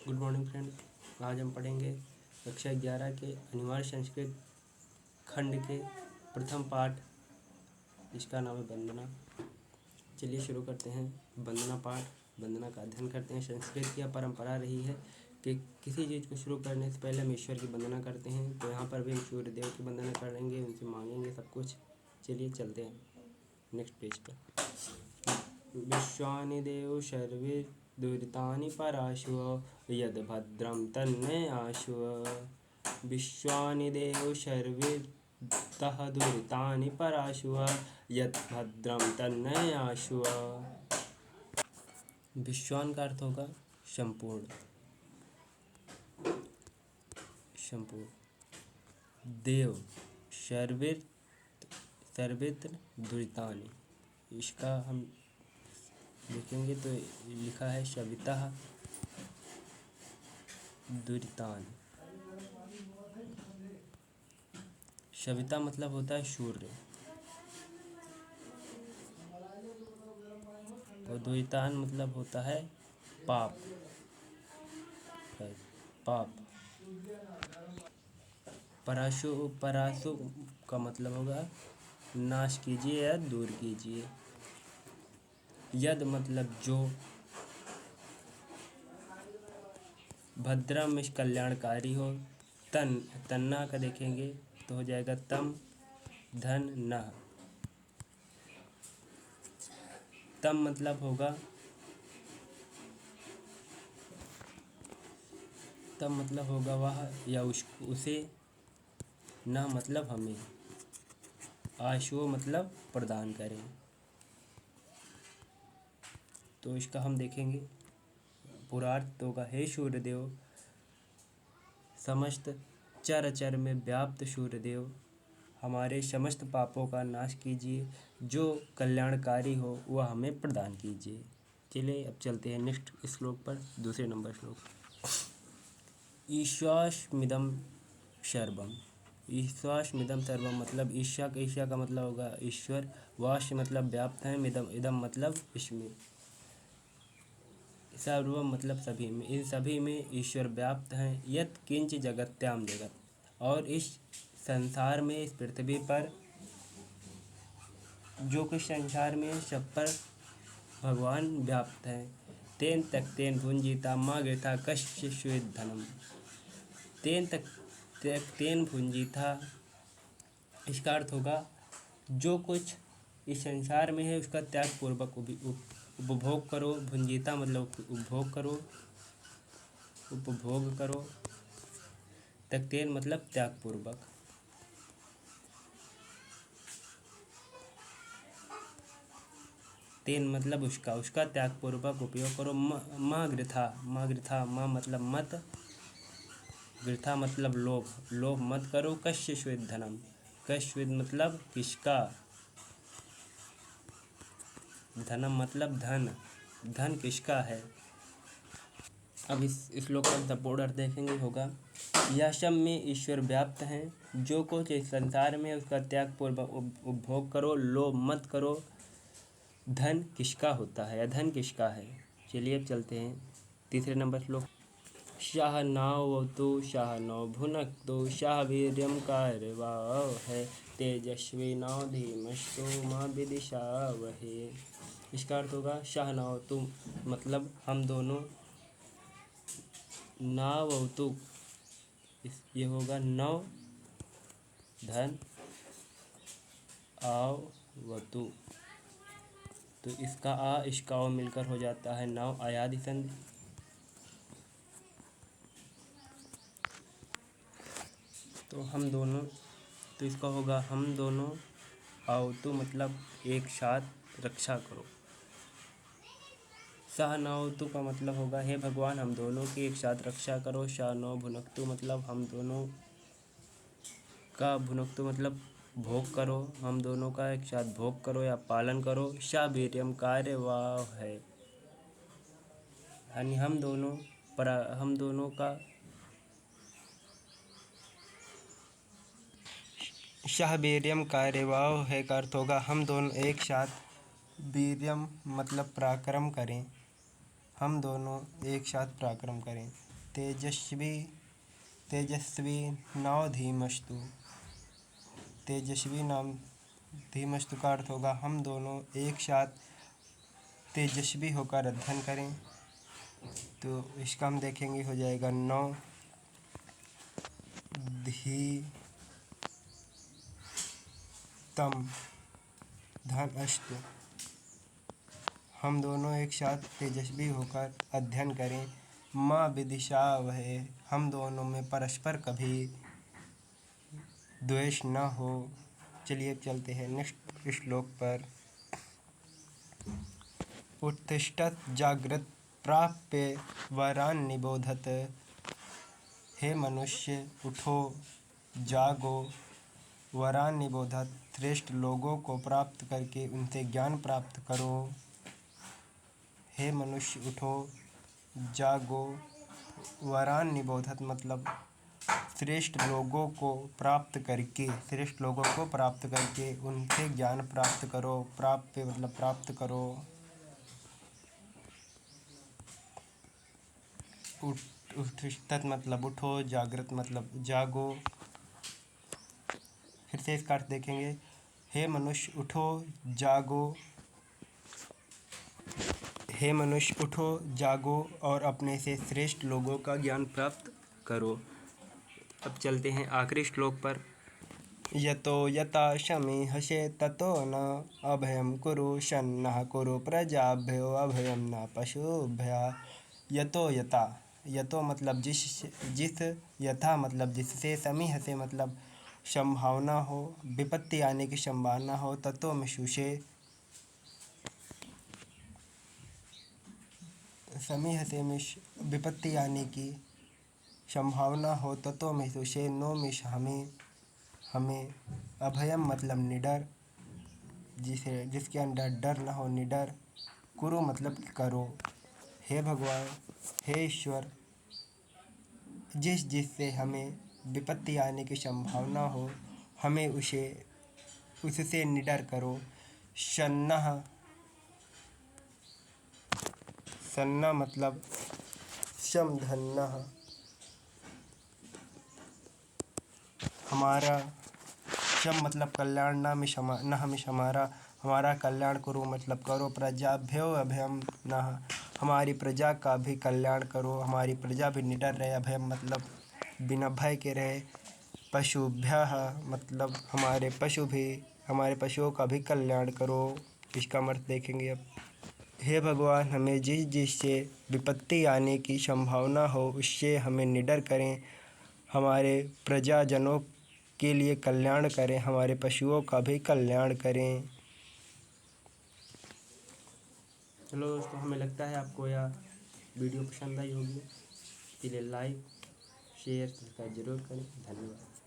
Good morning friend. आज हम पढ़ेंगे कक्षा 11 के अनिवार्य संस्कृत खंड के प्रथम पाठ, जिसका नाम है वंदना। चलिए शुरू करते हैं वंदना पाठ। वंदना का अध्ययन करते हैं। संस्कृत की परंपरा रही है कि किसी चीज़ को शुरू करने से पहले हम ईश्वर की वंदना करते हैं, तो यहाँ पर भी हम सूर्य देव की वंदना करेंगे, उनसे मांगेंगे सब कुछ। चलिए चलते हैं नेक्स्ट पेज पर। विश्वानि देव सर्वे दुरितानि पराशुः यद् भद्रं तन्नयाशुः। विश्वानि देव सर्वे दुरितानि पराशुः यद् भद्रं तन्नयाशुः। विश्वान का अर्थ होगा संपूर्ण। देव सर्वेत्र दुरितानि, इसका हम देखेंगे तो लिखा है सवितः दुरितानि। सविता मतलब होता है सूर्य, और दुरितान मतलब होता है पाप। पराशु का मतलब होगा नाश कीजिए या दूर कीजिए। यद मतलब जो। भद्रम इस कल्याणकारी हो। तन्ना का देखेंगे तो हो जाएगा तम धन न। तम मतलब होगा वह या उसे। न मतलब हमें। आशु मतलब प्रदान करें। तो इसका हम देखेंगे पूर्वार्थ होगा, हे सूर्यदेव, समस्त चर में व्याप्त सूर्यदेव, हमारे समस्त पापों का नाश कीजिए, जो कल्याणकारी हो वह हमें प्रदान कीजिए। चलिए अब चलते हैं नेक्स्ट श्लोक पर, दूसरे नंबर श्लोक। ईश्वास्मिदं सर्वम। ईश्वास्मिदं सर्वम मतलब ईशा का मतलब होगा ईश्वर। वाश मतलब व्याप्त है, इदम मतलब इसमें। सर्वम मतलब सभी में, इन सभी में ईश्वर व्याप्त हैं। यत् किंच जगत्याम जगत, और इस संसार में, इस पृथ्वी पर जो कुछ संसार में सब पर भगवान व्याप्त हैं। तेन तक तेन भुंजिता माँ गृथा कश्य श्वेत धनम। तेन तक तेन भुंजिता, इसका अर्थ होगा जो कुछ इस संसार में है उसका त्याग पूर्वक उपभोग करो। भुंजिता मतलब उपभोग करो। तक्तेन मतलब त्याग पूर्वक। तेन मतलब उसका त्याग पूर्वक उपयोग करो। माँ गृथा माँ मतलब मत। गृथा मतलब लोभ मत करो। कश्य श्वेत धनम, कश्य मतलब किसका। धनम मतलब धन किसका है। अब इस श्लोक का संपूर्ण अर्थ देखेंगे होगा, यह सब में ईश्वर व्याप्त हैं। जो कुछ इस संसार में उसका त्याग पूर्वक उपभोग करो। लोभ मत करो। धन किसका होता है या धन किसका है। चलिए अब चलते हैं तीसरे नंबर श्लोक। शाह नावतु शाह नौ भुनक्तु शाह वीर्यं कार्यवावहै तेजस्विनो धीमस्तु मा विद्विषावहै। इसका अर्थ होगा शाह नावतु मतलब हम दोनों। नावतु ये होगा नौ धन आवतु, तो इसका इसका मिलकर हो जाता है नव आयादि संधि। तो हम दोनों, तो इसका होगा हम दोनों। आवतु मतलब एक साथ रक्षा करो। सह नवतु का मतलब होगा हे भगवान हम दोनों की एक साथ रक्षा करो। शाह नौ भुनक्तु मतलब हम दोनों का, भुनक्तु मतलब भोग करो, हम दोनों का एक साथ भोग करो या पालन करो। शाह वीर्यम कार्यवावहै, यानी हम दोनों का। शाह वीर्यम कार्यवावहै का अर्थ होगा हम दोनों एक साथ। वीर्यम मतलब पराक्रम करें, हम दोनों एक साथ पराक्रम करें। तेजस्वी नव धीमस्तु। तेजस्वी नाम धीमस्तु का अर्थ होगा हम दोनों एक साथ तेजस्वी होकर अध्ययन करें। तो इसका हम देखेंगे, हो जाएगा नौ धीतम धनस्तु। हम दोनों एक साथ तेजस्वी होकर अध्ययन करें। माँ विदिशावहे, हम दोनों में परस्पर कभी द्वेष न हो। चलिए चलते हैं नेक्स्ट श्लोक पर। उत्तिष्ठत जागृत प्राप्य वरान निबोधत। हे मनुष्य उठो जागो, वरान निबोधत, श्रेष्ठ लोगों को प्राप्त करके उनसे ज्ञान प्राप्त करो। हे मनुष्य उठो जागो, वरान निबोधत मतलब श्रेष्ठ लोगों को प्राप्त करके उनसे ज्ञान प्राप्त करो। प्राप्य मतलब प्राप्त करो। उत्तिष्ठत मतलब उठो, जागृत मतलब जागो। फिर से इसका अर्थ देखेंगे। हे मनुष्य उठो जागो, हे मनुष्य उठो जागो और अपने से श्रेष्ठ लोगों का ज्ञान प्राप्त करो। अब चलते हैं आखिरी श्लोक पर। यतो यथा शमीहसे ततो न अभयं कुरु शन्नः कुरु प्रजाभ्यो अभयं न पशुभ्यः। यतो यथा, यतो मतलब जिस यथा मतलब जिससे, समीहसे मतलब संभावना हो, विपत्ति आने की संभावना हो, ततो मिषु से, समीहसे मिष विपत्ति आने की संभावना हो, ततो मिषु से नो मिष हमें अभयम मतलब निडर, जिसके अंदर डर न हो, निडर। कुरु मतलब करो। हे भगवान, हे ईश्वर, जिससे हमें विपत्ति आने की संभावना हो, हमें उससे निडर करो। शन्नः, सन्ना मतलब समधन्नः, हमारा, शम मतलब कल्याण, न हमें हमारा कल्याण करो मतलब करो। प्रजाभ्यो अभयम नः, हमारी प्रजा का भी कल्याण करो, हमारी प्रजा भी निडर रहे। अभयम मतलब बिना भय के रहे। पशुभ्यः मतलब हमारे पशुओं का भी कल्याण करो। इसका अर्थ देखेंगे अब। हे भगवान, हमें जिससे विपत्ति आने की संभावना हो उससे हमें निडर करें, हमारे प्रजाजनों के लिए कल्याण करें, हमारे पशुओं का भी कल्याण करें। चलो दोस्तों, हमें लगता है आपको यह वीडियो पसंद आई होगी। इसलिए लाइक शेयर सब्सक्राइब जरूर करें। धन्यवाद।